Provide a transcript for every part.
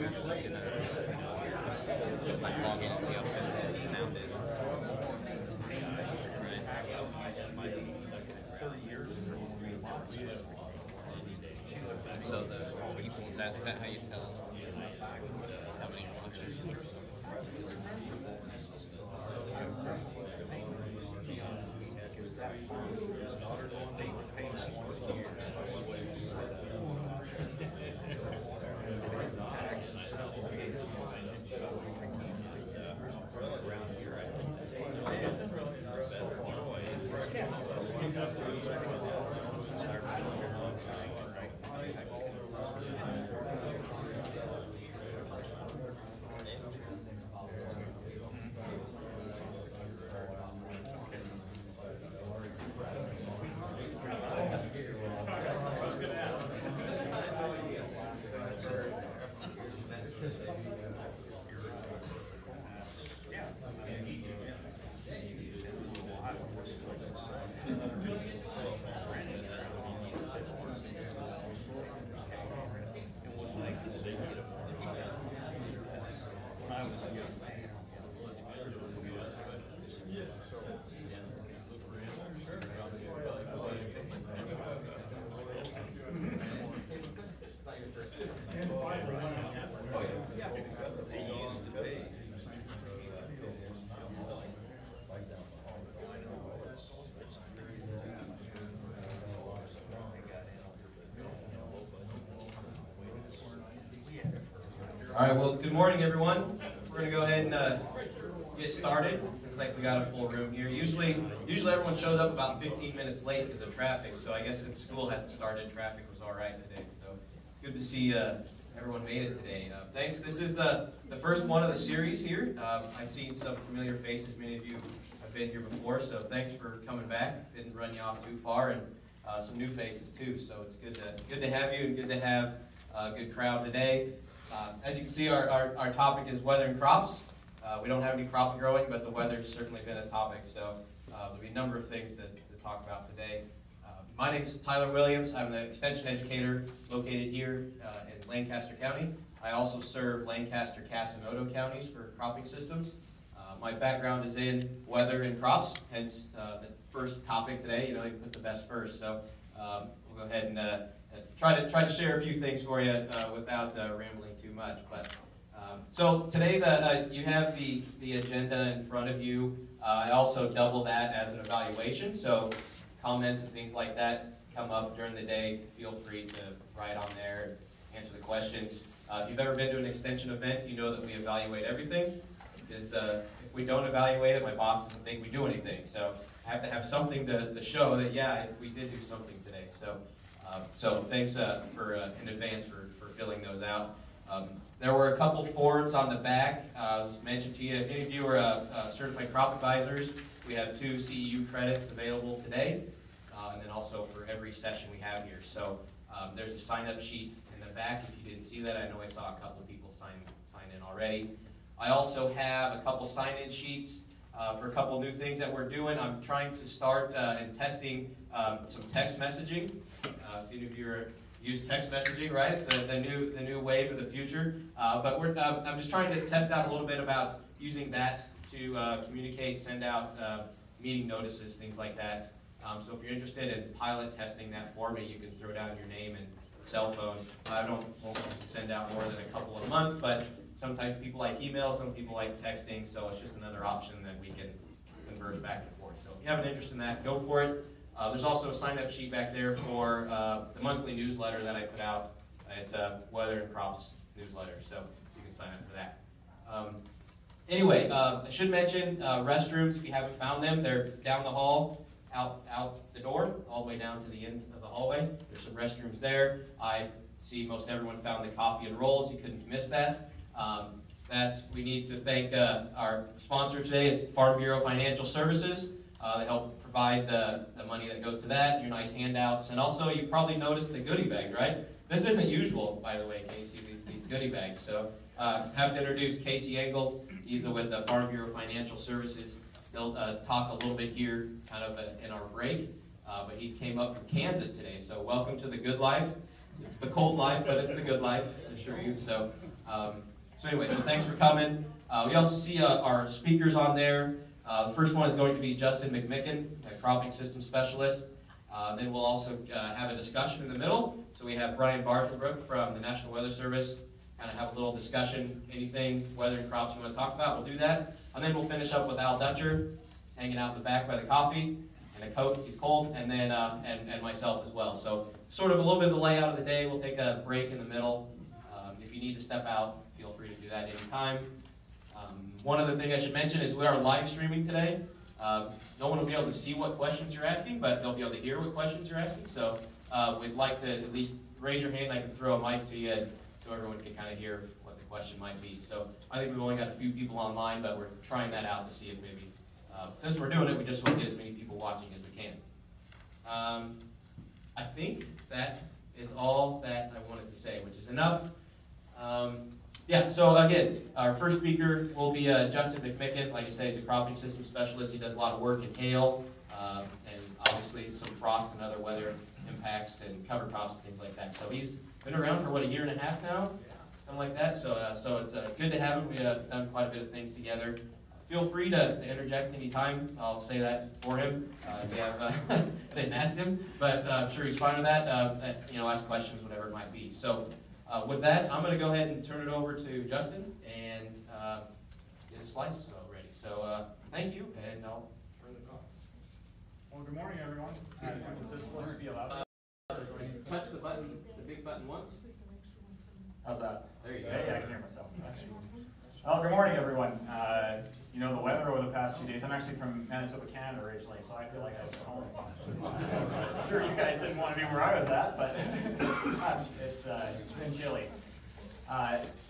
just like log in and see how sensitive the sound is. So the people, is that how you tell how many are watching? All right, well, good morning, everyone. We're going to go ahead and get started. Looks like we got a full room here. Usually everyone shows up about 15 minutes late because of traffic, so I guess since school hasn't started, traffic was all right today. So it's good to see everyone made it today. Thanks. This is the first one of the series here. I've seen some familiar faces. Many of you have been here before, so thanks for coming back. Didn't run you off too far, and some new faces too. So it's good to have you and good to have a good crowd today. As you can see, our topic is weather and crops. We don't have any crop growing, but the weather's certainly been a topic, so there'll be a number of things to talk about today. My name is Tyler Williams. I'm the extension educator located here in Lancaster County. I also serve Lancaster, Casanova counties for cropping systems. My background is in weather and crops, hence the first topic today. You put the best first, so we'll go ahead and try to share a few things for you without rambling too much. But so today you have the agenda in front of you. I also double that as an evaluation, so comments and things like that come up during the day. Feel free to write on there and answer the questions. If you've ever been to an extension event, you know that we evaluate everything, because if we don't evaluate it, my boss doesn't think we do anything. So I have to have something to show that, yeah, we did do something today. So thanks in advance for filling those out. There were a couple forms on the back. Just mentioned to you, if any of you are certified crop advisors, we have 2 CEU credits available today, and then also for every session we have here. So there's a sign-up sheet in the back. If you didn't see that, I know I saw a couple people sign in already. I also have a couple sign-in sheets for a couple new things that we're doing. I'm trying to start and testing some text messaging. If any of you use text messaging, right? It's the new wave of the future. But I'm just trying to test out a little bit about using that to communicate, send out meeting notices, things like that. So if you're interested in pilot testing that for me, you can throw down your name and cell phone. I won't send out more than a couple a month, but sometimes people like email, some people like texting, so it's just another option that we can converse back and forth. So if you have an interest in that, go for it. There's also a sign-up sheet back there for the monthly newsletter that I put out. It's a weather and crops newsletter, so you can sign up for that. Anyway, I should mention restrooms, if you haven't found them, they're down the hall, out the door, all the way down to the end of the hallway. There's some restrooms there. I see most everyone found the coffee and rolls. You couldn't miss that. We need to thank our sponsor today is Farm Bureau Financial Services. They help provide the money that goes to that, your nice handouts, and also you probably noticed the goodie bag, right? This isn't usual, by the way, Casey, these goodie bags. So have to introduce Casey Engle. He's with the Farm Bureau Financial Services. He'll talk a little bit here kind of in our break, but he came up from Kansas today, so welcome to the good life. It's the cold life, but it's the good life, I assure you. So So anyway, so thanks for coming. We also see our speakers on there. The first one is going to be Justin McMechan, a cropping system specialist. Then we'll also have a discussion in the middle. So we have Brian Bartonbrook from the National Weather Service. Kind of have a little discussion, anything, weather and crops you want to talk about, we'll do that. And then we'll finish up with Al Dutcher, hanging out in the back by the coffee, and a coat, he's cold, and then and myself as well. So sort of a little bit of the layout of the day. We'll take a break in the middle. If you need to step out, feel free to do that anytime. One other thing I should mention is we are live streaming today. No one will be able to see what questions you're asking, but they'll be able to hear what questions you're asking. So we'd like to at least raise your hand. I can throw a mic to you so everyone can kind of hear what the question might be. So I think we've only got a few people online, but we're trying that out to see if maybe, since we're doing it, we just want to get as many people watching as we can. I think that is all that I wanted to say, which is enough. Yeah, so again, our first speaker will be Justin McMechan. Like I say, he's a cropping system specialist. He does a lot of work in hail, and obviously some frost and other weather impacts and cover crops and things like that. So he's been around for, what, a year and a half now? Something like that. So it's good to have him. We have done quite a bit of things together. Feel free to interject anytime. I'll say that for him. If you have, I didn't ask him, but I'm sure he's fine with that. Ask questions, whatever it might be. So with that, I'm going to go ahead and turn it over to Justin and get his slides ready. So thank you, and I'll turn the call. Well, good morning, everyone. Is this supposed to be allowed? Touch the button, the big button once. How's that? There you go. Yeah, I can hear myself. Well, good morning, everyone. The weather over the past few days, I'm actually from Manitoba, Canada originally, so I feel like I was home. I'm sure you guys didn't want to be where I was at, but it's been chilly.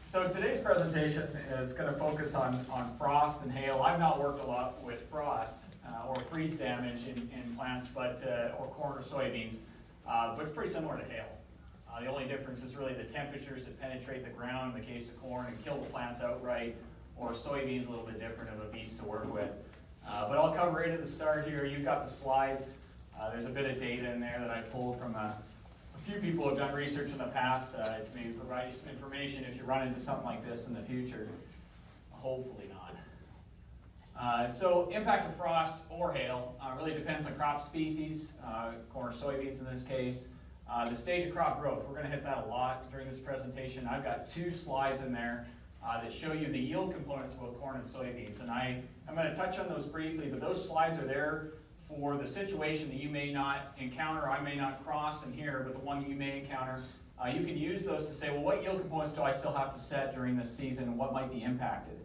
So today's presentation is going to focus on frost and hail. I've not worked a lot with frost or freeze damage in plants, or corn or soybeans, but it's pretty similar to hail. The only difference is really the temperatures that penetrate the ground in the case of corn and kill the plants outright, or soybeans a little bit different of a beast to work with. But I'll cover right at the start here. You've got the slides. There's a bit of data in there that I pulled from a few people who have done research in the past to maybe provide you some information if you run into something like this in the future. Hopefully not. So impact of frost or hail really depends on crop species, corn or soybeans in this case. The stage of crop growth, we're going to hit that a lot during this presentation. I've got 2 slides in there that show you the yield components of both corn and soybeans. And I'm going to touch on those briefly, but those slides are there for the situation that you may not encounter, I may not cross in here, but the one that you may encounter. You can use those to say, well, what yield components do I still have to set during this season and what might be impacted?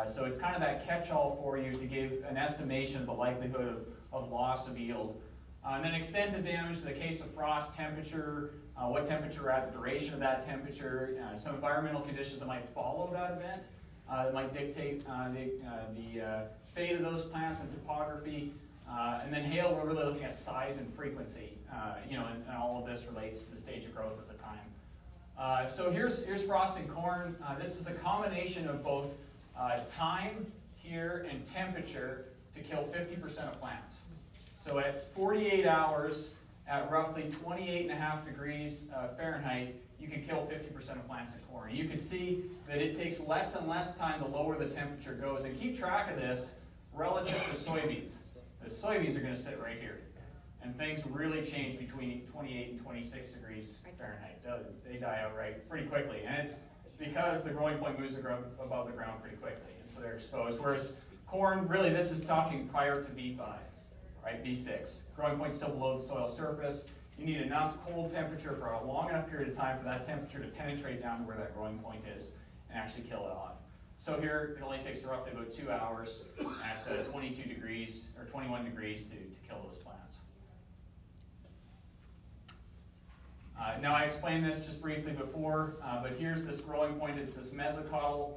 So it's kind of that catch-all for you to give an estimation of the likelihood of loss of yield. And then extent of damage, in the case of frost, temperature, what temperature we're at, the duration of that temperature, some environmental conditions that might follow that event that might dictate the fate of those plants and topography. And then hail, we're really looking at size and frequency, and all of this relates to the stage of growth at the time. So here's frost and corn. This is a combination of both time here and temperature to kill 50% of plants. So at 48 hours, at roughly 28.5 degrees Fahrenheit, you can kill 50% of plants in corn. You can see that it takes less and less time the lower the temperature goes. And keep track of this relative to soybeans. The soybeans are going to sit right here. And things really change between 28 and 26 degrees Fahrenheit. They die outright pretty quickly. And it's because the growing point moves above the ground pretty quickly. And so they're exposed. Whereas corn, really this is talking prior to B5. Right, B6. Growing point still below the soil surface. You need enough cold temperature for a long enough period of time for that temperature to penetrate down to where that growing point is and actually kill it off. So here it only takes roughly about 2 hours at 22 degrees or 21 degrees to kill those plants. Now I explained this just briefly before, but here's this growing point. It's this mesocotyl.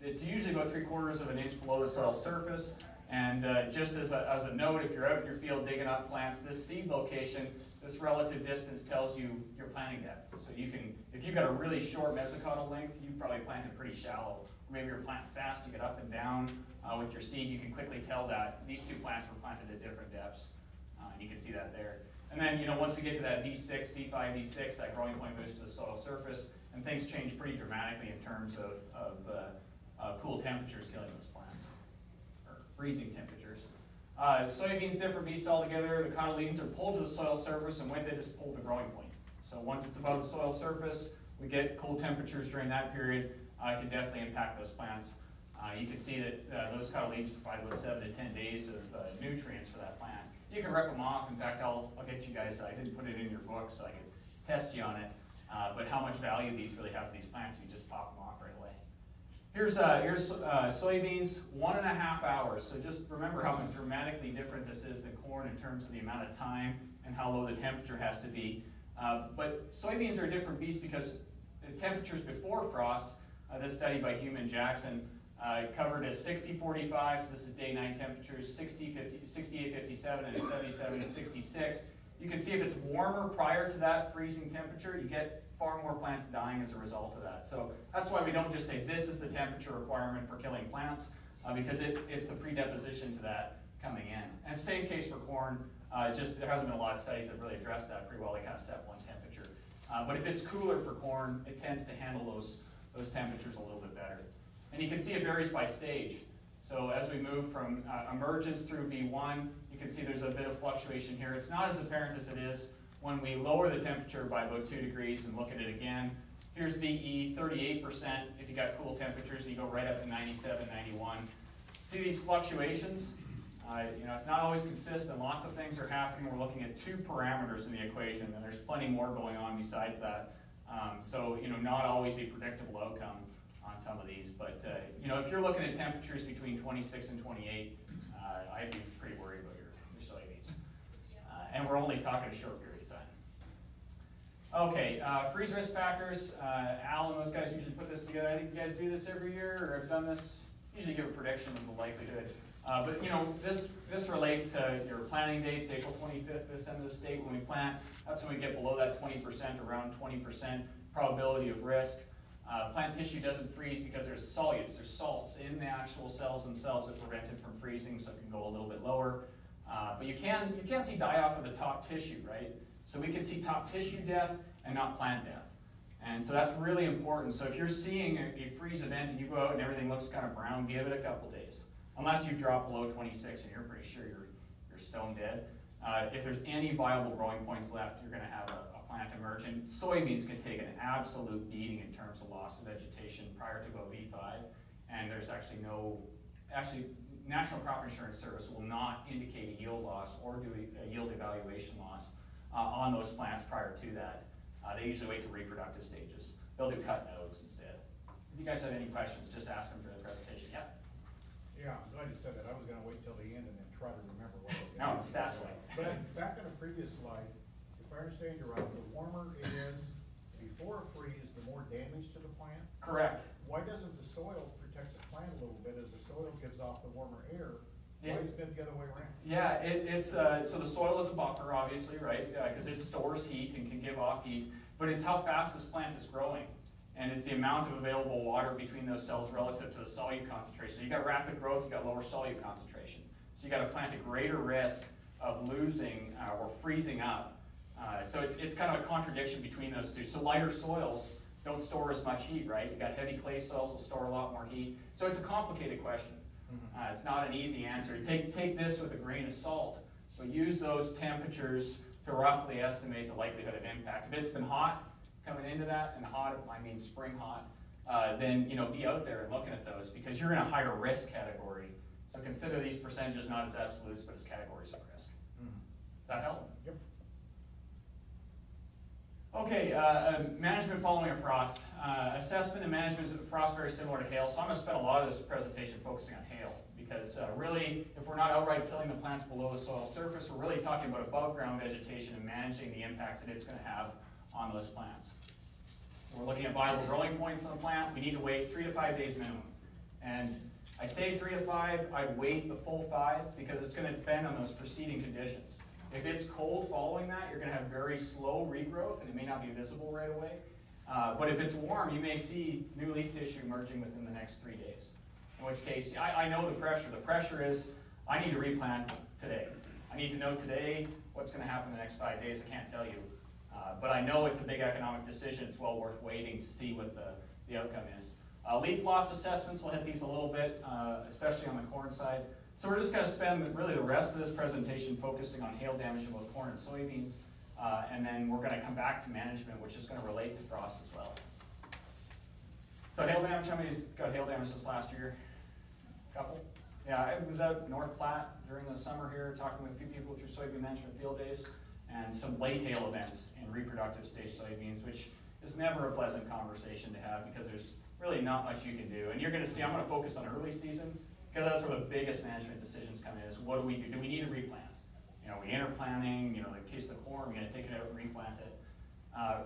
It's usually about 3/4 of an inch below the soil surface. And just as a note, if you're out in your field digging up plants, this seed location, this relative distance tells you your planting depth. So you can, if you've got a really short mesocotyl length, you probably planted pretty shallow. Or maybe you're planting fast, you get up and down with your seed, you can quickly tell that these 2 plants were planted at different depths. And you can see that there. And then, once we get to that V6, V5, V6, that growing point moves to the soil surface, and things change pretty dramatically in terms of cool temperatures killing those plants, or freezing temperatures. Soybeans, different beast altogether. The cotyledons are pulled to the soil surface, and with it is pulled the growing point. So once it's above the soil surface, we get cold temperatures during that period. It can definitely impact those plants. You can see that those cotyledons provide about 7 to 10 days of nutrients for that plant. You can rip them off. In fact, I'll get you guys, I didn't put it in your book so I could test you on it, but how much value these really have for these plants, you just pop them off right away. Here's soybeans, 1.5 hours. So just remember how dramatically different this is than corn in terms of the amount of time and how low the temperature has to be. But soybeans are a different beast because the temperatures before frost, this study by Hume and Jackson, covered as 60-45, so this is day-night temperatures, 68-57, and 77-66. You can see if it's warmer prior to that freezing temperature, you get far more plants dying as a result of that. So that's why we don't just say this is the temperature requirement for killing plants, because it's the predeposition to that coming in. And same case for corn, just there hasn't been a lot of studies that really address that pretty well. They kind of set one temperature. But if it's cooler for corn, it tends to handle those temperatures a little bit better. And you can see it varies by stage. So as we move from emergence through V1, you can see there's a bit of fluctuation here. It's not as apparent as it is when we lower the temperature by about 2 degrees and look at it again. Here's VE, 38%. If you got cool temperatures, and you go right up to 97, 91. See these fluctuations? It's not always consistent. Lots of things are happening. We're looking at 2 parameters in the equation, and there's plenty more going on besides that. So not always a predictable outcome on some of these. But, if you're looking at temperatures between 26 and 28, I'd be pretty worried about your soybeans. And we're only talking a short period of time. Okay, freeze risk factors. Al and those guys usually put this together. I think you guys do this every year, or have done this. Usually give a prediction of the likelihood. But this relates to your planting dates, April 25th, this end of the state when we plant. That's when we get below that 20%, around 20% probability of risk. Plant tissue doesn't freeze because there's solutes, there's salts in the actual cells themselves that prevent it from freezing, so it can go a little bit lower. But you can see die-off of the top tissue, right? So we can see top tissue death and not plant death. And so that's really important. So if you're seeing a freeze event and you go out and everything looks kind of brown, give it a couple days. Unless you drop below 26 and you're pretty sure you're stone dead. If there's any viable growing points left, you're going to have a plant emerge. And soybeans can take an absolute beating in terms of loss of vegetation prior to about V5. And there's actually National Crop Insurance Service will not indicate a yield loss or do a yield evaluation loss on those plants prior to that. They usually wait to reproductive stages. They'll do cut nodes instead. If you guys have any questions, just ask them during the presentation. Yeah? Yeah, I'm glad you said that. I was gonna wait till the end and then try to remember what I was No, gonna it's that way. But back on a previous slide, if I understand you right, the warmer it is before a freeze, the more damage to the plant. Correct. Why doesn't the soil protect the plant a little bit as the soil gives off the warmer air? Why is it the other way around? Yeah, it's so the soil is a buffer, obviously, right? Because it stores heat and can give off heat, but it's how fast this plant is growing. And it's the amount of available water between those cells relative to the solute concentration. So you got rapid growth, you got lower solute concentration. So you got a plant at greater risk of losing or freezing up. So it's kind of a contradiction between those two. So lighter soils don't store as much heat, right? You got heavy clay soils will store a lot more heat. So it's a complicated question. It's not an easy answer. Take this with a grain of salt, but use those temperatures to roughly estimate the likelihood of impact. If it's been hot coming into that, and hot, I mean spring hot, then be out there and looking at those because you're in a higher risk category. So consider these percentages not as absolutes, but as categories of risk. Does that help? Yep. Okay, management following a frost. Assessment and management of frost is very similar to hail, so I'm going to spend a lot of this presentation focusing on hail because really, if we're not outright killing the plants below the soil surface, we're really talking about above ground vegetation and managing the impacts that it's going to have on those plants. So we're looking at viable growing points on the plant. We need to wait 3 to 5 days minimum. And I say 3 to 5, I'd wait the full 5 because it's going to depend on those preceding conditions. If it's cold following that, you're going to have very slow regrowth and it may not be visible right away. But if it's warm, you may see new leaf tissue emerging within the next 3 days. In which case, I know the pressure. The pressure is, I need to replant today. I need to know today what's going to happen in the next 5 days, I can't tell you. But I know it's a big economic decision. It's well worth waiting to see what the outcome is. Leaf loss assessments, we'll hit these a little bit, especially on the corn side. So we're just going to spend really the rest of this presentation focusing on hail damage in both corn and soybeans. And then we're going to come back to management, which is going to relate to frost as well. So hail damage, how many's got hail damage this last year? Couple? Yeah, I was out North Platte during the summer here, talking with a few people through soybean management field days, and some late hail events in reproductive stage soybeans, which is never a pleasant conversation to have because there's really not much you can do. And you're going to see, I'm going to focus on early season, because that's where the biggest management decisions come in, is what do we do? Do we need to replant? You know, we interplanting, you know, in the case of the corn, we're going to take it out and replant it.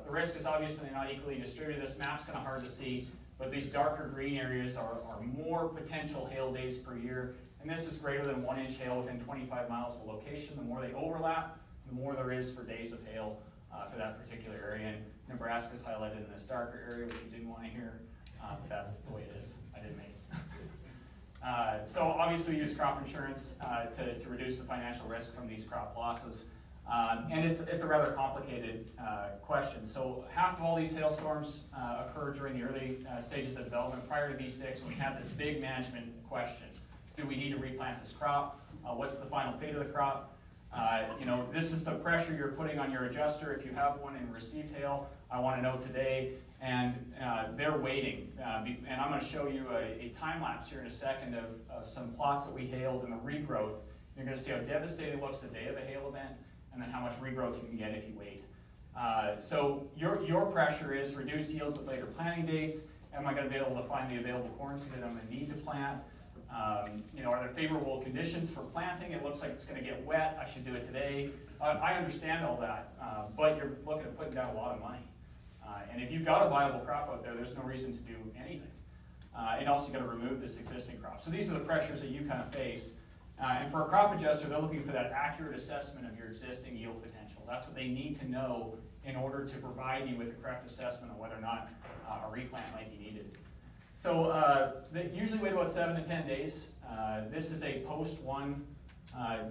The risk is obviously not equally distributed. This map's kind of hard to see, but these darker green areas are more potential hail days per year, and this is greater than 1 inch hail within 25 miles of a location. The more they overlap, the more there is for days of hail for that particular area. And Nebraska's highlighted in this darker area, which you didn't want to hear, but that's the way it is. I didn't make it. So obviously we use crop insurance to reduce the financial risk from these crop losses. And it's a rather complicated question. So half of all these hailstorms occur during the early stages of development prior to V6, when we have this big management question. Do we need to replant this crop? What's the final fate of the crop? You know, this is the pressure you're putting on your adjuster. If you have one and received hail, I want to know today. And they're waiting. And I'm going to show you a time lapse here in a second of some plots that we hailed and the regrowth. You're going to see how devastating it looks the day of a hail event, and then how much regrowth you can get if you wait. So your pressure is reduced yields with later planting dates. Am I going to be able to find the available corn seed that I'm going to need to plant? You know, are there favorable conditions for planting? It looks like it's going to get wet. I should do it today. I understand all that, but you're looking at putting down a lot of money. And if you've got a viable crop out there, there's no reason to do anything. And also you've got to remove this existing crop. So these are the pressures that you kind of face. And for a crop adjuster, they're looking for that accurate assessment of your existing yield potential. That's what they need to know in order to provide you with the correct assessment of whether or not a replant might be needed. So they usually wait about 7 to 10 days. This is a post 1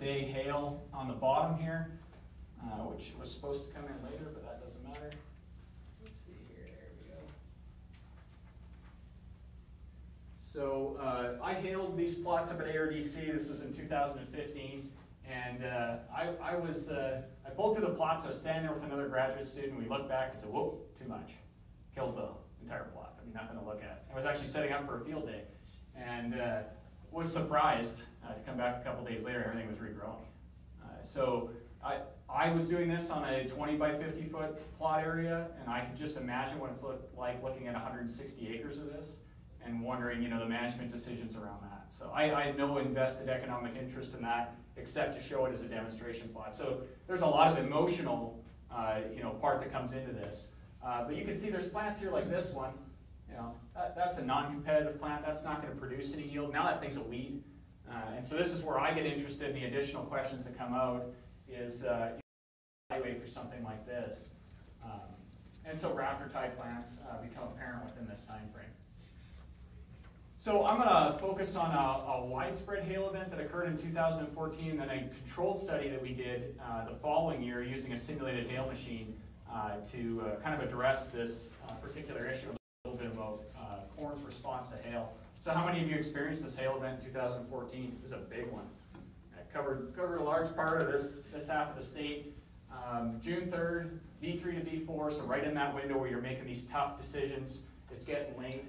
day hail on the bottom here, which was supposed to come in later, but that doesn't matter. Let's see here, there we go. So I hailed these plots up at ARDC. This was in 2015, and I pulled through the plots. I was standing there with another graduate student. We looked back and said, "Whoa, too much." Killed the entire plot. I mean, nothing to look at. I was actually setting up for a field day, and was surprised to come back a couple days later. Everything was regrowing. So I was doing this on a 20 by 50 foot plot area, and I could just imagine what it's like looking at 160 acres of this and wondering, you know, the management decisions around that. So I had no invested economic interest in that except to show it as a demonstration plot. So there's a lot of emotional, you know, part that comes into this. But you can see there's plants here like this one. You know, that's a non-competitive plant. That's not going to produce any yield. Now that thing's a weed. And so this is where I get interested in the additional questions that come out is evaluate for something like this. And so raptor type plants become apparent within this time frame. So I'm going to focus on a widespread hail event that occurred in 2014, then a controlled study that we did the following year using a simulated hail machine to kind of address this particular issue, a little bit about corn's response to hail. So how many of you experienced this hail event in 2014? It was a big one. It covered a large part of this half of the state. June 3rd, V3 to V4, so right in that window where you're making these tough decisions. It's getting late.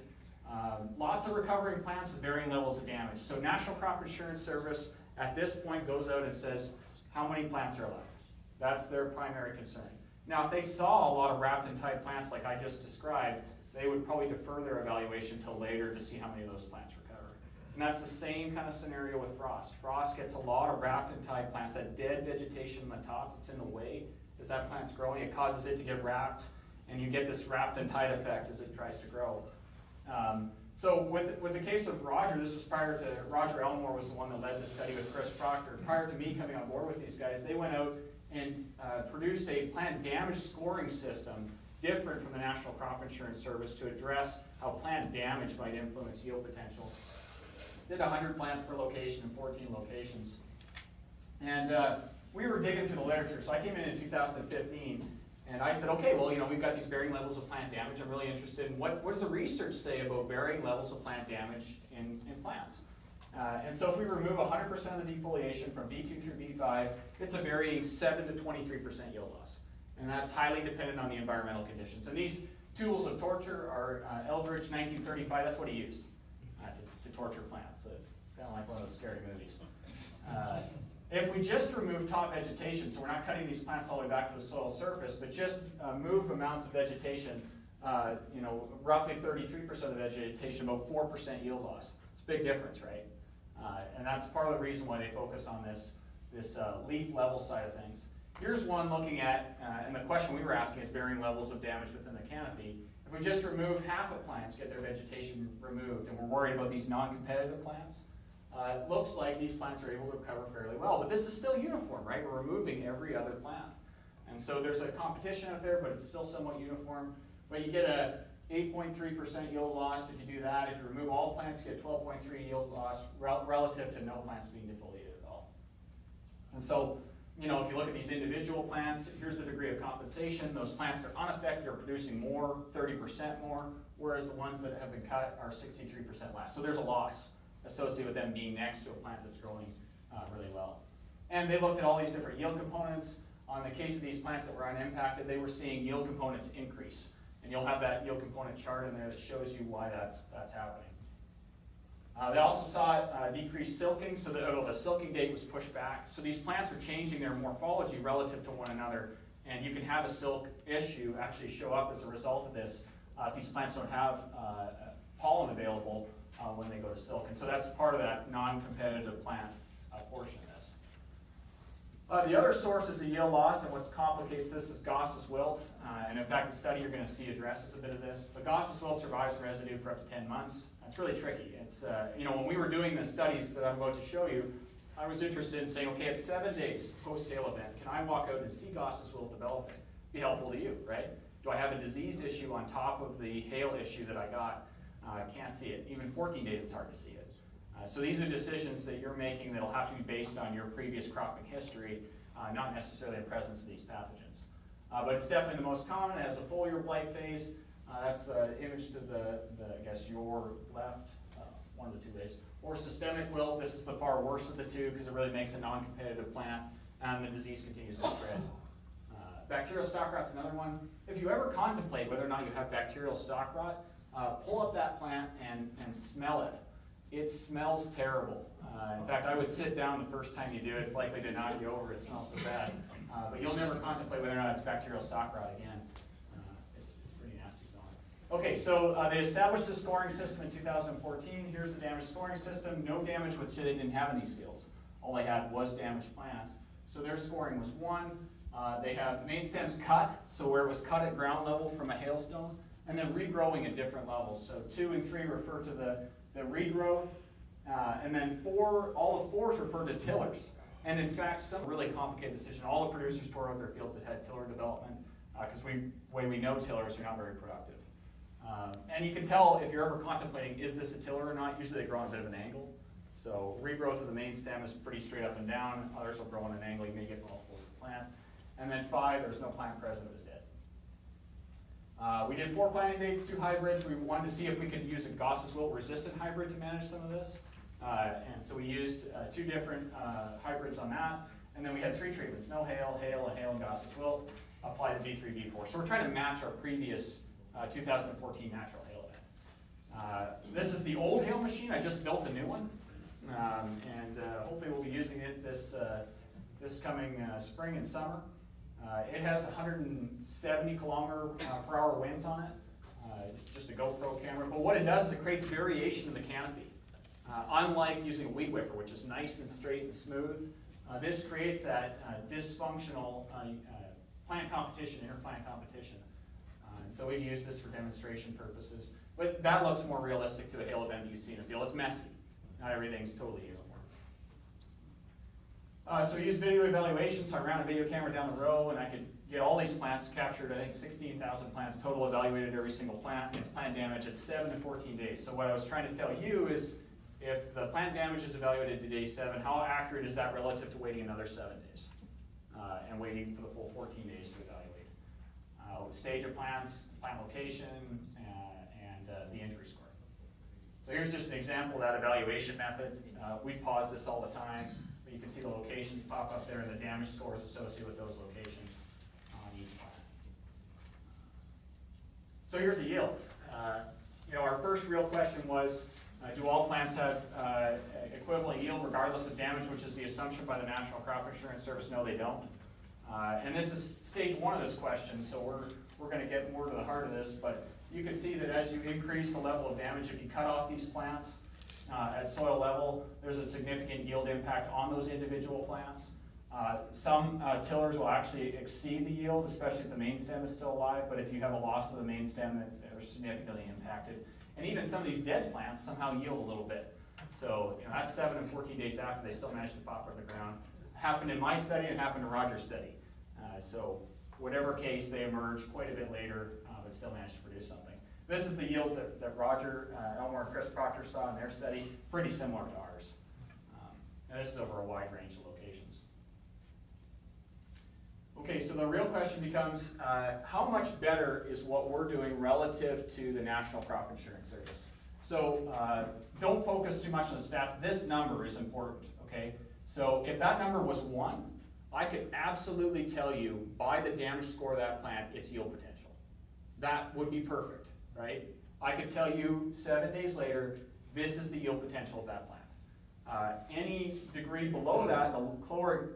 Lots of recovering plants with varying levels of damage. So National Crop Insurance Service at this point goes out and says how many plants are left. That's their primary concern. Now, if they saw a lot of Raptin type plants like I just described, they would probably defer their evaluation until later to see how many of those plants recover. And that's the same kind of scenario with frost. Frost gets a lot of Raptin type plants, that dead vegetation on the top that's in the way. As that plant's growing, it causes it to get wrapped, and you get this Raptin tide effect as it tries to grow. So with the case of Roger, this was prior to, Roger Elmore was the one that led the study with Chris Proctor. Prior to me coming on board with these guys, they went out and produced a plant damage scoring system different from the National Crop Insurance Service to address how plant damage might influence yield potential. Did 100 plants per location in 14 locations. And we were digging through the literature. So I came in 2015, and I said, okay, well, we've got these varying levels of plant damage. I'm really interested in what does the research say about varying levels of plant damage in plants. And so if we remove 100% of the defoliation from B2 through B5, it's a varying 7 to 23% yield loss. And that's highly dependent on the environmental conditions. And these tools of torture are Eldridge, 1935, that's what he used to torture plants. So it's kind of like one of those scary movies. If we just remove top vegetation, so we're not cutting these plants all the way back to the soil surface, but just move amounts of vegetation, roughly 33% of the vegetation, about 4% yield loss. It's a big difference, right? And that's part of the reason why they focus on this leaf level side of things. Here's one looking at, and the question we were asking is varying levels of damage within the canopy. If we just remove half of plants, get their vegetation removed, and we're worried about these non-competitive plants, it looks like these plants are able to recover fairly well. But this is still uniform, right? We're removing every other plant. And so there's a competition out there, but it's still somewhat uniform. But you get a 8.3% yield loss if you do that. If you remove all plants, you get 12.3 yield loss relative to no plants being defoliated at all. And so, if you look at these individual plants, here's the degree of compensation. Those plants that are unaffected are producing more, 30% more, whereas the ones that have been cut are 63% less. So there's a loss associated with them being next to a plant that's growing really well. And they looked at all these different yield components. On the case of these plants that were unimpacted, they were seeing yield components increase. And you'll have that yield component chart in there that shows you why that's happening. They also saw decreased silking, so the silking date was pushed back. So these plants are changing their morphology relative to one another, and you can have a silk issue actually show up as a result of this if these plants don't have pollen available when they go to silk. And so that's part of that non-competitive plant portion of this. The other source is the yield loss, and what complicates this is Goss's wilt. And in fact, the study you're going to see addresses a bit of this. But Goss's wilt survives residue for up to 10 months. That's really tricky. It's, when we were doing the studies that I'm about to show you, I was interested in saying, okay, it's 7 days post-hail event. Can I walk out and see Goss's wilt developing? Be helpful to you, right? Do I have a disease issue on top of the hail issue that I got? Can't see it. Even 14 days, it's hard to see it. So these are decisions that you're making that'll have to be based on your previous cropping history, not necessarily the presence of these pathogens. But it's definitely the most common. It has a foliar blight phase. That's the image to the I guess, your left, one of the two ways. Or systemic wilt. This is the far worst of the two because it really makes a non-competitive plant, and the disease continues to spread. Bacterial stalk rot's another one. If you ever contemplate whether or not you have bacterial stalk rot, pull up that plant and smell it. It smells terrible. In fact, I would sit down the first time you do it. It's likely to knock you over. It smells so bad. But you'll never contemplate whether or not it's bacterial stalk rot again. It's pretty nasty smelling. Okay, so they established the scoring system in 2014. Here's the damage scoring system. No damage, which they didn't have in these fields. All they had was damaged plants. So their scoring was 1. They have main stems cut, so where it was cut at ground level from a hailstone, and then regrowing at different levels. So 2 and 3 refer to the regrowth, and then all of 4s refer to tillers. And in fact, some really complicated decision. All the producers tore out their fields that had tiller development, because the way we know tillers are not very productive. And you can tell if you're ever contemplating, is this a tiller or not? Usually they grow on a bit of an angle. So regrowth of the main stem is pretty straight up and down. Others will grow on an angle. You may get multiples of the plant. And then 5, there's no plant present, it was dead. We did 4 planting dates, 2 hybrids. We wanted to see if we could use a Goss's wilt resistant hybrid to manage some of this. And so we used 2 different hybrids on that. And then we had 3 treatments, no hail, and Goss's wilt, applied to B3, B4. So we're trying to match our previous 2014 natural hail event. This is the old hail machine. I just built a new one. And hopefully we'll be using it this coming spring and summer. It has 170 kilometer per hour winds on it. It's just a GoPro camera. But what it does is it creates variation in the canopy. Unlike using a weed whipper, which is nice and straight and smooth, this creates that dysfunctional plant competition, interplant competition. And so we use this for demonstration purposes. But that looks more realistic to a hail event that you see in the field. It's messy. Not everything's totally uniform. So we use video evaluation, so I ran a video camera down the row and I could get all these plants captured. I think 16,000 plants total, evaluated every single plant. It's plant damage at 7 to 14 days. So what I was trying to tell you is if the plant damage is evaluated to day 7, how accurate is that relative to waiting another 7 days? and waiting for the full 14 days to evaluate. Stage of plants, plant location, and the injury score. So here's just an example of that evaluation method. We pause this all the time, but you can see the locations pop up there and the damage scores associated with those locations on each plant. So here's the yields. Our first real question was, do all plants have equivalent yield regardless of damage, which is the assumption by the National Crop Insurance Service? No, they don't. And this is stage one of this question, so we're going to get more to the heart of this, but you can see that as you increase the level of damage, if you cut off these plants at soil level, there's a significant yield impact on those individual plants. Some tillers will actually exceed the yield, especially if the main stem is still alive, but if you have a loss of the main stem, they're significantly impacted. And even some of these dead plants somehow yield a little bit. So that's 7 and 14 days after they still managed to pop out of the ground. Happened in my study and happened in Roger's study. So whatever case, they emerge quite a bit later, but still managed to produce something. This is the yields that Roger, Elmore, and Chris Proctor saw in their study, pretty similar to ours. And this is over a wide range of locations. Okay, so the real question becomes, how much better is what we're doing relative to the National Crop Insurance Service? So don't focus too much on the stats. This number is important, okay? So if that number was 1, I could absolutely tell you by the damage score of that plant, its yield potential. That would be perfect, right? I could tell you 7 days later, this is the yield potential of that plant. Any degree below that, the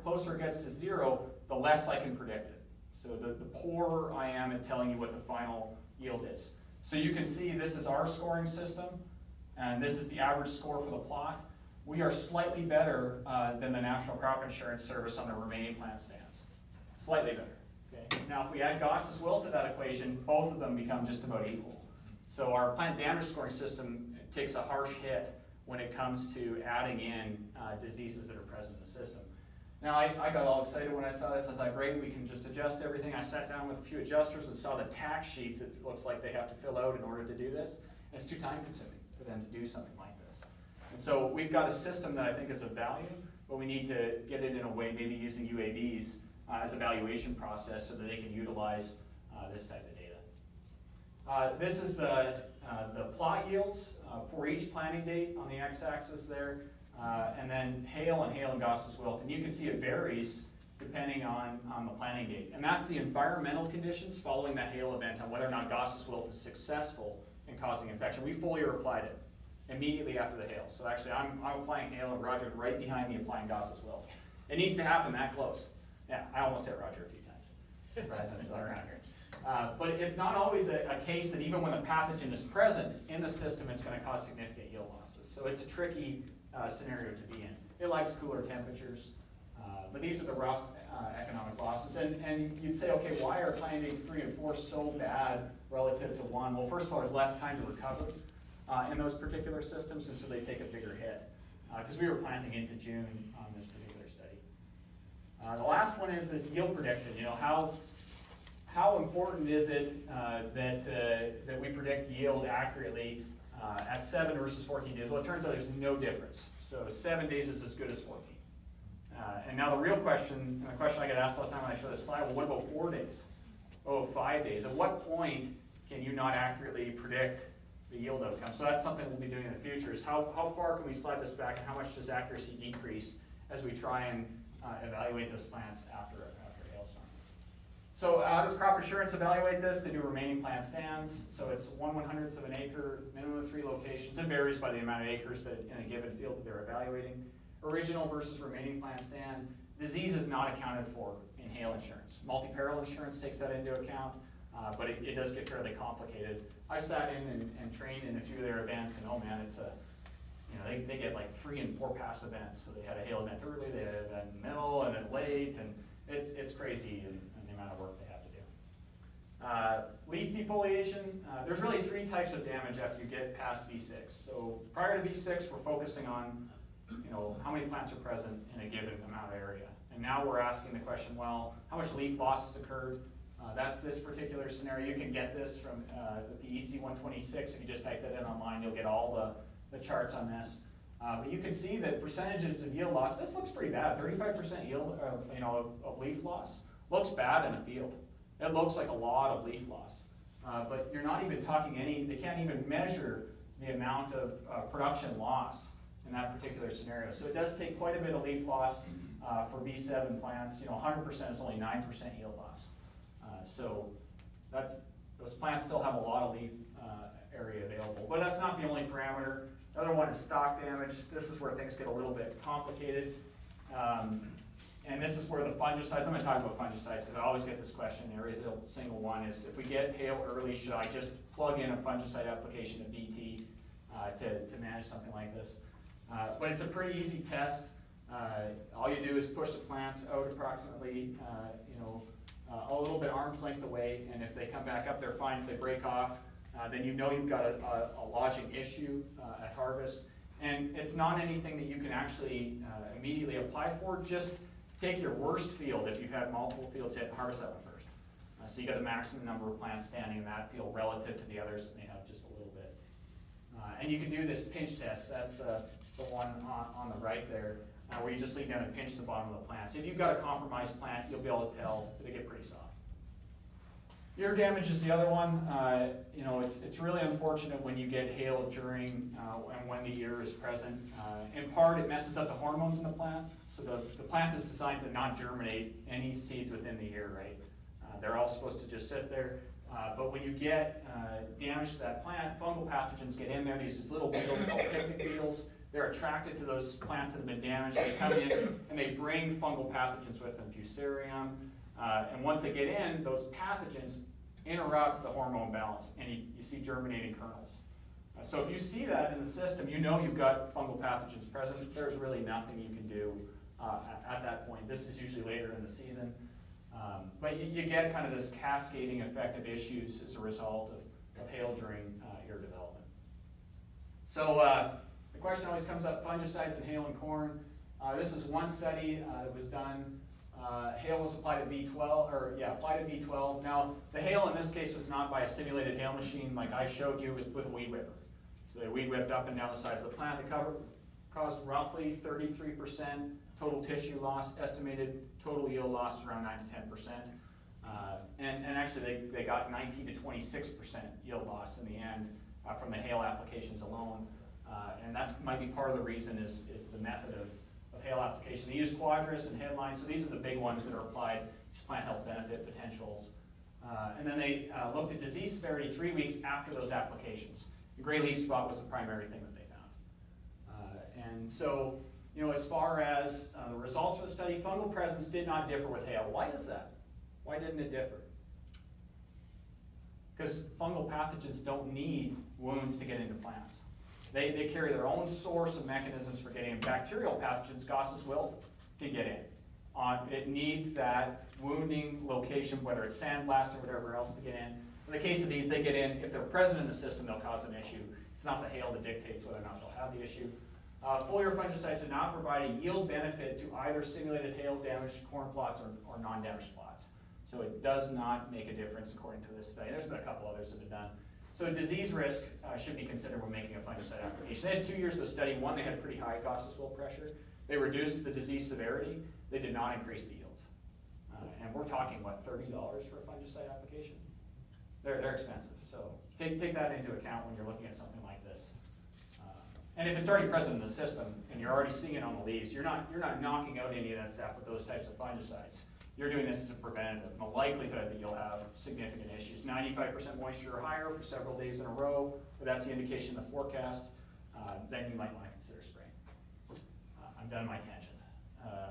closer it gets to 0, the less I can predict it. So the poorer I am at telling you what the final yield is. So you can see this is our scoring system, and this is the average score for the plot. We are slightly better than the National Crop Insurance Service on the remaining plant stands. Slightly better. Okay? Now if we add Goss's wilt to that equation, both of them become just about equal. So our plant damage scoring system takes a harsh hit when it comes to adding in diseases that are present in the system. Now I got all excited when I saw this. I thought, great, we can just adjust everything. I sat down with a few adjusters and saw the tax sheets it looks like they have to fill out in order to do this. And it's too time consuming for them to do something like this. And so we've got a system that I think is of value, but we need to get it in a way, maybe using UAVs as a valuation process so that they can utilize this type of data. This is the plot yields for each planting date on the x-axis there, and then hail and Goss's wilt. And you can see it varies depending on the planting date. And that's the environmental conditions following that hail event on whether or not Goss's wilt is successful in causing infection. We foliar applied it immediately after the hail. So actually I'm applying hail and Roger's right behind me applying Goss's wilt. It needs to happen that close. Yeah, I almost hit Roger a few times. Surprise, I'm still around here. But it's not always a case that even when the pathogen is present in the system, it's going to cause significant yield losses. So it's a tricky scenario to be in. It likes cooler temperatures, but these are the rough economic losses. And you'd say, okay, why are planting days 3 and 4 so bad relative to 1? Well, first of all, there's less time to recover in those particular systems, and so they take a bigger hit. Because we were planting into June on this particular study. The last one is this yield prediction. How important is it that we predict yield accurately at 7 versus 14 days? Well, it turns out there's no difference. So 7 days is as good as 14. And now the real question, and the question I get asked all the time when I show this slide, well, what about 4 days? Oh, 5 days. At what point can you not accurately predict the yield outcome? So that's something we'll be doing in the future, is how far can we slide this back, and how much does accuracy decrease as we try and evaluate those plants after hailstorm. So how does crop insurance evaluate this? They do remaining plant stands. So it's 1/100th of an acre, minimum of 3 locations. It varies by the amount of acres that in a given field that they're evaluating. Original versus remaining plant stand. Disease is not accounted for in hail insurance. Multi-peril insurance takes that into account, but it does get fairly complicated. I sat in and trained in a few of their events, and oh man, it's they get like 3 and 4 pass events. So they had a hail event early, they had an event in the middle, and then late, and it's crazy and the amount of work they have to do. Leaf defoliation, there's really 3 types of damage after you get past V6. So prior to V6, we're focusing on how many plants are present in a given amount of area. And now we're asking the question, well, how much leaf loss has occurred? That's this particular scenario. You can get this from the PEC 126. If you just type that in online, you'll get all the charts on this. But you can see that percentages of yield loss, this looks pretty bad. 35% yield of leaf loss looks bad in a field. It looks like a lot of leaf loss. But you're not even talking they can't even measure the amount of production loss in that particular scenario. So it does take quite a bit of leaf loss for B7 plants. 100% is only 9% yield loss. So those plants still have a lot of leaf area available. But that's not the only parameter. Another one is stock damage. This is where things get a little bit complicated. And this is where the fungicides, I'm going to talk about fungicides because I always get this question. Every single one is, if we get hail early, should I just plug in a fungicide application to BT to manage something like this? But it's a pretty easy test. All you do is push the plants out approximately, a little bit arm's length away, and if they come back up, they're fine. If they break off, then you know you've got a lodging issue at harvest. And it's not anything that you can actually immediately apply for. Just take your worst field, if you've had multiple fields hit, harvest that one first. So you got the maximum number of plants standing in that field relative to the others that may have just a little bit. And you can do this pinch test. That's the one on the right there, where you just lean down and pinch the bottom of the plant. So if you've got a compromised plant, you'll be able to tell they get pretty soft. Ear damage is the other one. It's really unfortunate when you get hail during and when the ear is present. In part, it messes up the hormones in the plant. So the plant is designed to not germinate any seeds within the ear, right? They're all supposed to just sit there. But when you get damage to that plant, fungal pathogens get in there. These little beetles called picnic beetles. They're attracted to those plants that have been damaged. They come in and they bring fungal pathogens with them, Fusarium. And once they get in, those pathogens interrupt the hormone balance, and you see germinating kernels. So if you see that in the system, you know you've got fungal pathogens present. There's really nothing you can do at that point. This is usually later in the season. But you get kind of this cascading effect of issues as a result of hail during ear development. So the question always comes up, fungicides and hail in corn. This is one study that was done. Hail was applied to applied to B12. Now, the hail in this case was not by a simulated hail machine like I showed you, it was with a weed whipper. So they weed whipped up and down the sides of the plant. The cover caused roughly 33% total tissue loss, estimated total yield loss around 9 to 10%. And actually they got 19 to 26% yield loss in the end from the hail applications alone. And that might be part of the reason is the method of hail application. They use quadrus and headlines, so these are the big ones that are applied, these plant health benefit potentials. And then they looked at disease severity 3 weeks after those applications. The gray leaf spot was the primary thing that they found. And so, as far as the results for the study, fungal presence did not differ with hail. Why is that? Why didn't it differ? Because fungal pathogens don't need wounds to get into plants. They carry their own source of mechanisms for getting in. Bacterial pathogens, Gauss's wilt, to get in. It needs that wounding location, whether it's sandblast or whatever else, to get in. In the case of these, they get in. If they're present in the system, they'll cause an issue. It's not the hail that dictates whether or not they'll have the issue. Foliar fungicides do not provide a yield benefit to either stimulated hail damaged corn plots or non-damaged plots. So it does not make a difference according to this study. There's been a couple others that have been done. So disease risk should be considered when making a fungicide application. They had 2 years of study. One, they had pretty high Gauss's wilt pressure. They reduced the disease severity. They did not increase the yields. And we're talking, what, $30 for a fungicide application? They're expensive. So take that into account when you're looking at something like this. And if it's already present in the system and you're already seeing it on the leaves, you're not knocking out any of that stuff with those types of fungicides. You're doing this as a preventative. And the likelihood that you'll have significant issues, 95% moisture or higher for several days in a row, if that's the indication in the forecast, then you might want to consider spraying. I'm done my tangent.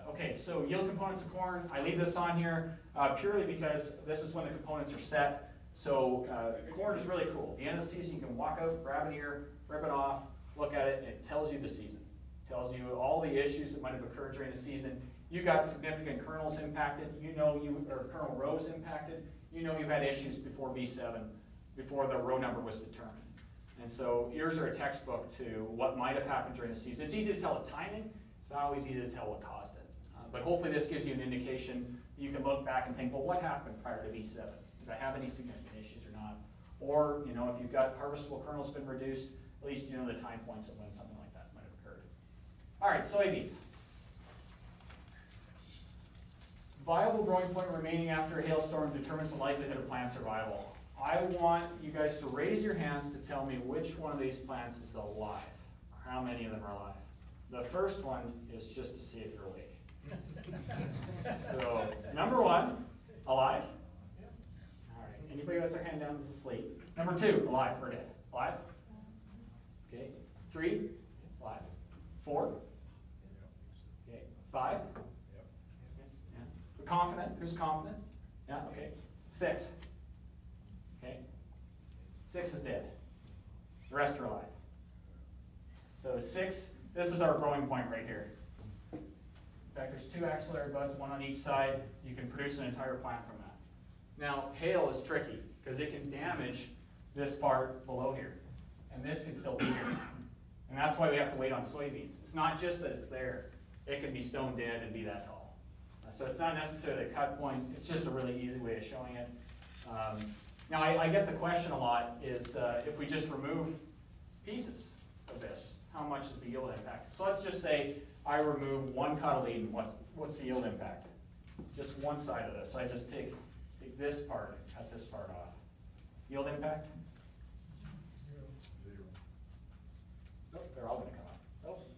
Okay, so yield components of corn. I leave this on here purely because this is when the components are set. So corn is really cool. At the end of the season, you can walk out, grab an ear, rip it off, look at it, and it tells you the season. It tells you all the issues that might have occurred during the season. You got significant kernels impacted, or kernel rows impacted, you had issues before V7, before the row number was determined. And so ears are a textbook to what might have happened during the season. It's easy to tell the timing, it's not always easy to tell what caused it. But hopefully this gives you an indication. You can look back and think, well, what happened prior to V7? Did I have any significant issues or not? Or, if you've got harvestable kernels been reduced, at least you know the time points of when something like that might have occurred. All right, soybeans. Viable growing point remaining after a hailstorm determines the likelihood of plant survival. I want you guys to raise your hands to tell me which one of these plants is alive. How many of them are alive? The first one is just to see if you're awake. So, number one, alive. All right, anybody who has their hand down is asleep. Number two, alive or dead? Alive? Okay, 3, alive. 4? Okay, 5? Yeah. Confident, who's confident? Yeah, okay. 6? Okay, 6 is dead. The rest are alive. So 6, this is our growing point right here. In fact, there's 2 axillary buds, 1 on each side. You can produce an entire plant from that. Now, hail is tricky because it can damage this part below here. And this can still be here. And that's why we have to wait on soybeans. It's not just that it's there. It can be stone dead and be that tall. So it's not necessarily a cut point. It's just a really easy way of showing it. Now, I get the question a lot is if we just remove pieces of this, how much is the yield impact? So let's just say I remove 1 cotyledon. What's the yield impact? Just one side of this. I just take this part, cut this part off. Yield impact? 0. Nope, they're all going to come up.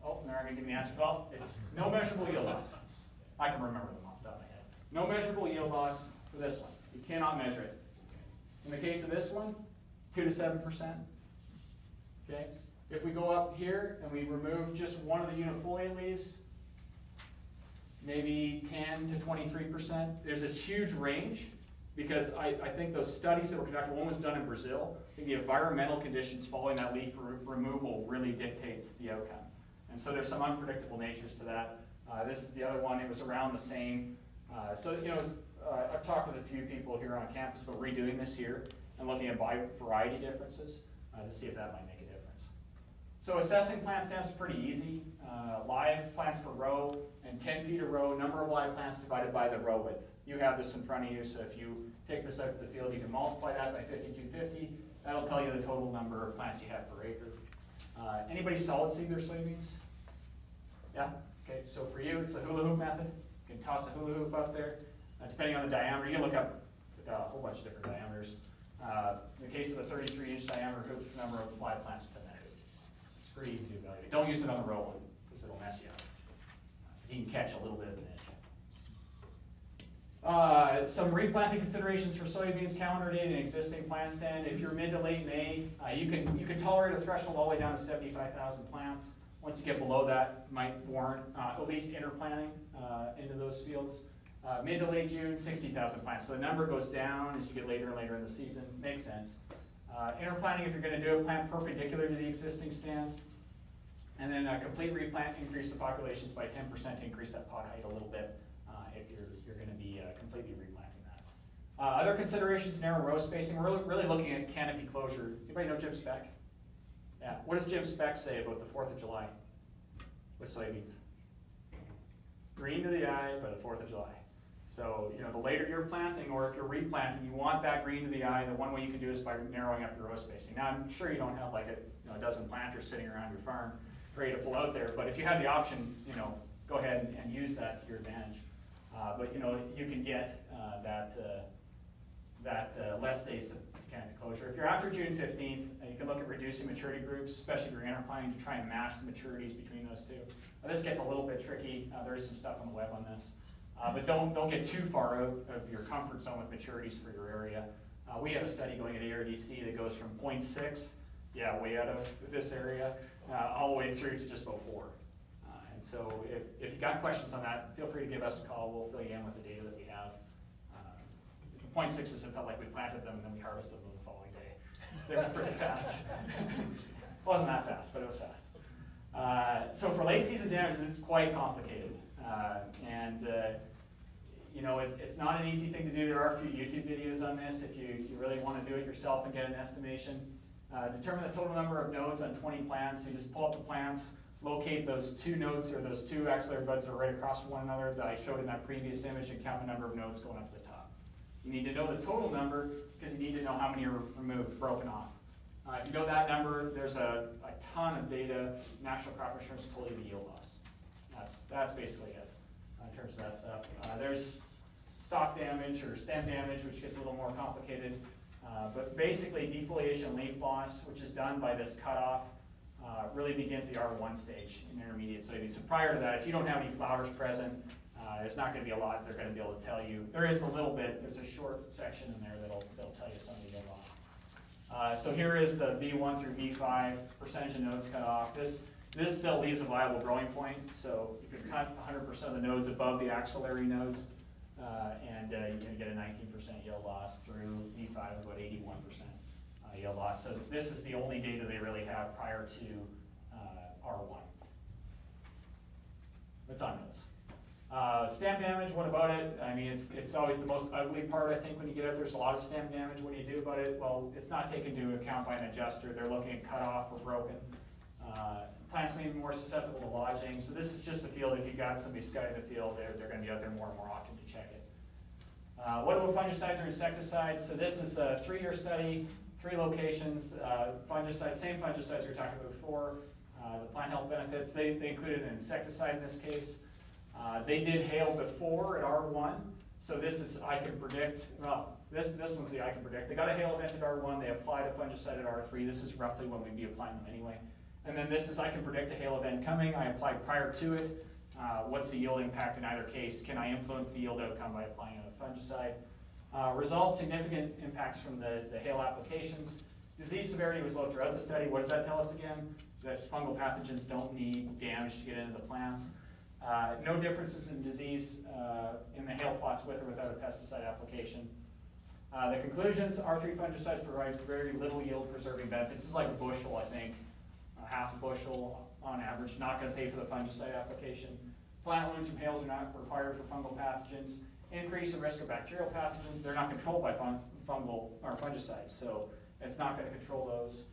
Oh, they're not going to give me the answer. Well, it's no measurable yield loss. I can remember them off the top of my head. No measurable yield loss for this one. You cannot measure it. In the case of this one, 2 to 7%. Okay? If we go up here and we remove just one of the unifoliate leaves, maybe 10 to 23%. There's this huge range because I think those studies that were conducted, one was done in Brazil. I think the environmental conditions following that leaf removal really dictates the outcome. And so there's some unpredictable natures to that. This is the other one. It was around the same. I've talked with a few people here on campus about redoing this here and looking at variety differences to see if that might make a difference. So assessing plant stands is pretty easy. Live plants per row and 10 feet a row, number of live plants divided by the row width. You have this in front of you, so if you take this out to the field, you can multiply that by 5250. That'll tell you the total number of plants you have per acre. Anybody solid seed their soybeans? Yeah? Okay, so for you, it's the hula hoop method. You can toss a hula hoop up there. Depending on the diameter, you can look up a whole bunch of different diameters. In the case of a 33-inch diameter hoop, it's the number of live plants within that hoop. It's pretty easy to evaluate. Don't use it on the row one, because it'll mess you up. Because you can catch a little bit of an edge. Some replanting considerations for soybeans calendar date and existing plant stand. If you're mid to late May, you can tolerate a threshold all the way down to 75,000 plants. Once you get below that, might warrant at least interplanting into those fields. Mid to late June, 60,000 plants. So the number goes down as you get later and later in the season. Makes sense. Interplanting, if you're going to do a plant perpendicular to the existing stand. And then a complete replant, increase the populations by 10% to increase that pod height a little bit if you're going to be completely replanting that. Other considerations, narrow row spacing. We're really looking at canopy closure. Anybody know Jim Speck? Yeah. What does Jim Speck say about the 4th of July with soybeans? Green to the eye by the 4th of July. So, the later you're planting, or if you're replanting, you want that green to the eye. The one way you can do is by narrowing up your row spacing. Now, I'm sure you don't have like a dozen planters sitting around your farm ready to pull out there, but if you have the option, go ahead and use that to your advantage. But you can get less days to canopy closure. If you're after June 15th, you can look at reducing maturity groups, especially if you're interplanting, to try and match the maturities between those two. This gets a little bit tricky. There is some stuff on the web on this. But don't get too far out of your comfort zone with maturities for your area. We have a study going at ARDC that goes from 0.6, way out of this area, all the way through to just about 4. And so if you got questions on that, feel free to give us a call. We'll fill you in with the data that we have. The 0.6s have felt like we planted them and then we harvested them the following day. They were pretty fast. It wasn't that fast, but it was fast. So for late season damage, it's quite complicated. It's not an easy thing to do. There are a few YouTube videos on this if you really want to do it yourself and get an estimation. Determine the total number of nodes on 20 plants. You just pull up the plants, locate those 2 nodes or those 2 axillary buds that are right across from one another that I showed in that previous image, and count the number of nodes going up to the top. You need to know the total number because you need to know how many are removed, broken off. If you know that number, there's a ton of data. National Crop Insurance told you the yield loss. That's basically it in terms of that stuff. There's stalk damage or stem damage, which gets a little more complicated. But basically, defoliation leaf loss, which is done by this cutoff, really begins the R1 stage in intermediate soybeans. So prior to that, if you don't have any flowers present, there's not going to be a lot they're going to be able to tell you. There is a little bit. There's a short section in there that'll tell you some of the yield loss. So here is the V1 through V5 percentage of nodes cut off. This still leaves a viable growing point. So you can cut 100% of the nodes above the axillary nodes, and you're going to get a 19% yield loss through V5, about 81% yield loss. So this is the only data they really have prior to R1. What's on those? Stem damage, what about it? I mean, it's always the most ugly part, I think, when you get out. There's a lot of stem damage. What do you do about it? Well, it's not taken into account by an adjuster. They're looking at cut off or broken. Plants may be more susceptible to lodging. So this is just a field. If you've got somebody scouting the field, they're going to be out there more and more often to check it. What about fungicides or insecticides? So this is a 3-year study, 3 locations. Fungicides, same fungicides we were talking about before. The plant health benefits, they included an insecticide in this case. They did hail before at R1, so this is I can predict. Well, this one's the I can predict. They got a hail event at R1. They applied a fungicide at R3. This is roughly when we'd be applying them anyway. And then this is I can predict a hail event coming. I applied prior to it. What's the yield impact in either case? Can I influence the yield outcome by applying a fungicide? Results, significant impacts from the hail applications. Disease severity was low throughout the study. What does that tell us again? That fungal pathogens don't need damage to get into the plants. No differences in disease in the hail plots with or without a pesticide application. The conclusions, R3 fungicides provide very little yield preserving benefits. This is like a bushel, I think, half a bushel on average, not going to pay for the fungicide application. Plant wounds from hails are not required for fungal pathogens. Increase in risk of bacterial pathogens, they're not controlled by fungal or fungicides, so it's not going to control those.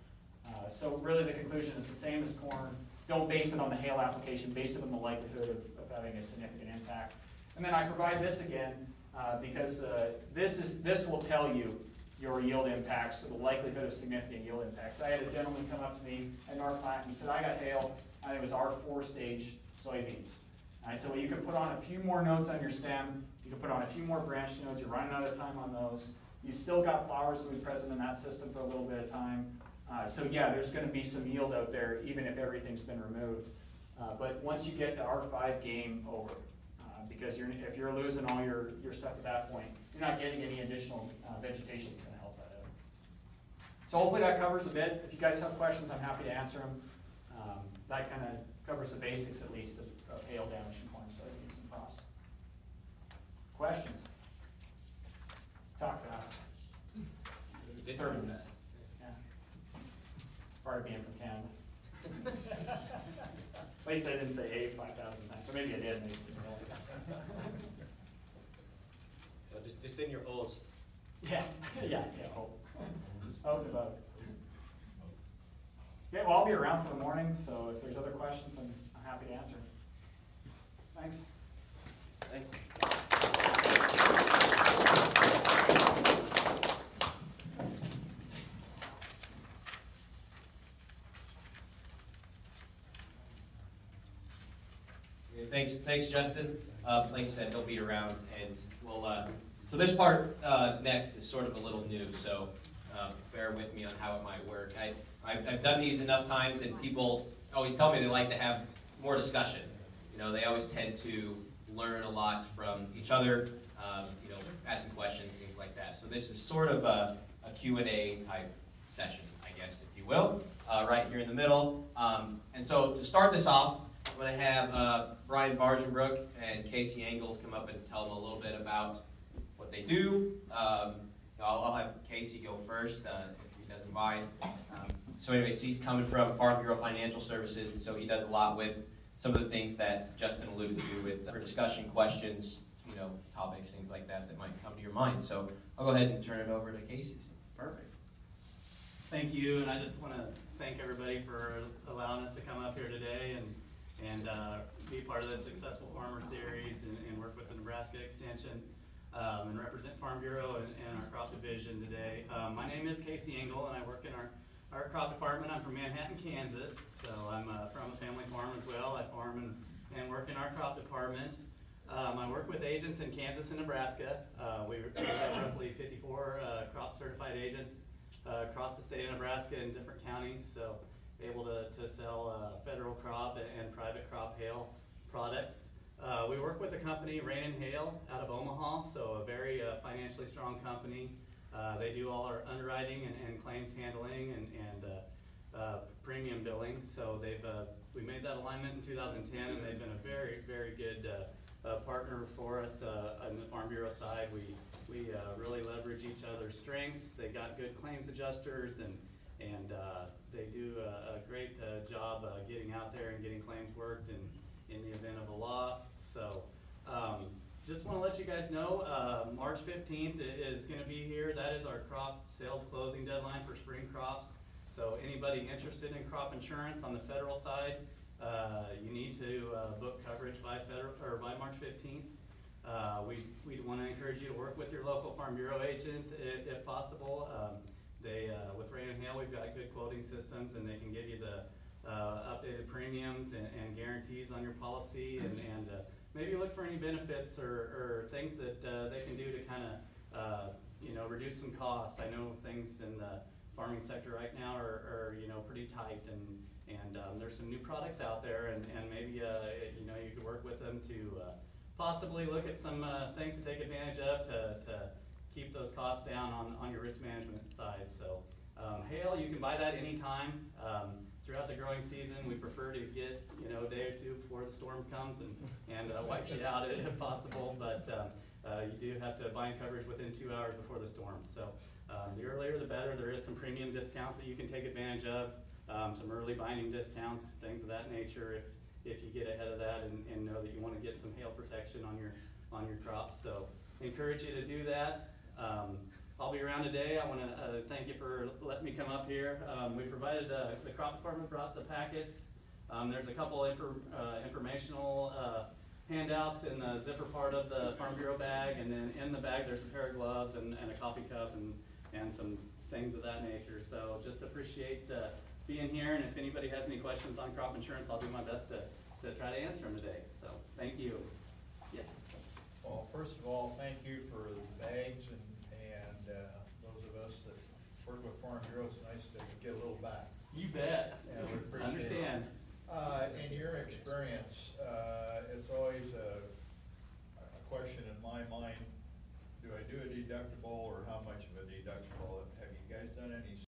So really the conclusion is the same as corn. Don't base it on the hail application, base it on the likelihood of having a significant impact. And then I provide this again because this will tell you your yield impacts, so the likelihood of significant yield impacts. I had a gentleman come up to me at North Platte and he said, I got hail, I think it was R4 stage soybeans. And I said, well, you could put on a few more nodes on your stem, you could put on a few more branch nodes, you're running out of time on those. You've still got flowers that will be present in that system for a little bit of time. So yeah, there's going to be some yield out there, even if everything's been removed. But once you get to R5, game over. Because if you're losing all your stuff at that point, you're not getting any additional vegetation that's going to help that out. So hopefully that covers a bit. If you guys have questions, I'm happy to answer them. That kind of covers the basics, at least, of hail damage in corn, soybeans, and frost. Questions? Talk fast. 30 minutes. Yeah. Part of being from Canada. At least I didn't say A 5,000 times, or maybe I did. Maybe just in your old. yeah, hope. Hope about it. Okay, well, I'll be around for the morning, so if there's other questions, I'm happy to answer. Thanks. Thanks. Thanks, Justin. Like I said, he'll be around, and we'll. So this part next is sort of a little new, so bear with me on how it might work. I've done these enough times, and people always tell me they like to have more discussion. You know, they always tend to learn a lot from each other. You know, asking questions, things like that. So this is sort of a Q&A type session, I guess, if you will, right here in the middle. And so to start this off, I'm going to have Brian Bargenbrook and Casey Engle come up and tell them a little bit about what they do. I'll have Casey go first, if he doesn't mind. So anyways, he's coming from Farm Bureau Financial Services, and so he does a lot with some of the things that Justin alluded to with for discussion, questions, you know, topics, things like that that might come to your mind. So I'll go ahead and turn it over to Casey. Perfect. Thank you, and I just want to thank everybody for allowing us to come up here today and be part of this Successful Farmer Series and work with the Nebraska Extension and represent Farm Bureau and our crop division today. My name is Casey Engle, and I work in our crop department. I'm from Manhattan, Kansas, so I'm from a family farm as well. I farm and work in our crop department. I work with agents in Kansas and Nebraska. We have roughly 54 crop certified agents across the state of Nebraska in different counties, so able to sell federal crop and private crop hail products. We work with a company, Rain and Hail, out of Omaha, so a very financially strong company. They do all our underwriting and claims handling and premium billing. So we made that alignment in 2010, and they've been a very, very good partner for us on the Farm Bureau side. We really leverage each other's strengths. They got good claims adjusters, and they do a great job getting out there and getting claims worked in the event of a loss. So just want to let you guys know, March 15th is going to be here. That is our crop sales closing deadline for spring crops. So anybody interested in crop insurance on the federal side, you need to book coverage by March 15th. We want to encourage you to work with your local Farm Bureau agent if possible. With Rain and Hail, we've got good quoting systems, and they can give you the updated premiums and guarantees on your policy, and maybe look for any benefits or things that they can do to kind of reduce some costs. I know things in the farming sector right now are pretty tight, and there's some new products out there, and maybe you could work with them to possibly look at some things to take advantage of to keep those costs down on your risk management side. So hail, you can buy that anytime throughout the growing season. We prefer to get a day or two before the storm comes and wipes you out if possible, but you do have to bind coverage within 2 hours before the storm. So the earlier the better. There is some premium discounts that you can take advantage of, some early binding discounts, things of that nature if you get ahead of that and know that you want to get some hail protection on your crops. So encourage you to do that. I'll be around today. I want to thank you for letting me come up here. We provided, the crop department brought the packets. There's a couple informational handouts in the zipper part of the Farm Bureau bag, and then in the bag there's a pair of gloves and a coffee cup and some things of that nature. So just appreciate being here, and if anybody has any questions on crop insurance, I'll do my best to try to answer them today. So thank you. Yes. Well, first of all, thank you for the bags, and those of us that work with Farm Bureau, it's nice to get a little back. You bet. Yeah, we appreciate Understand. it. In your experience, it's always a question in my mind, do I do a deductible, or how much of a deductible? Have you guys done any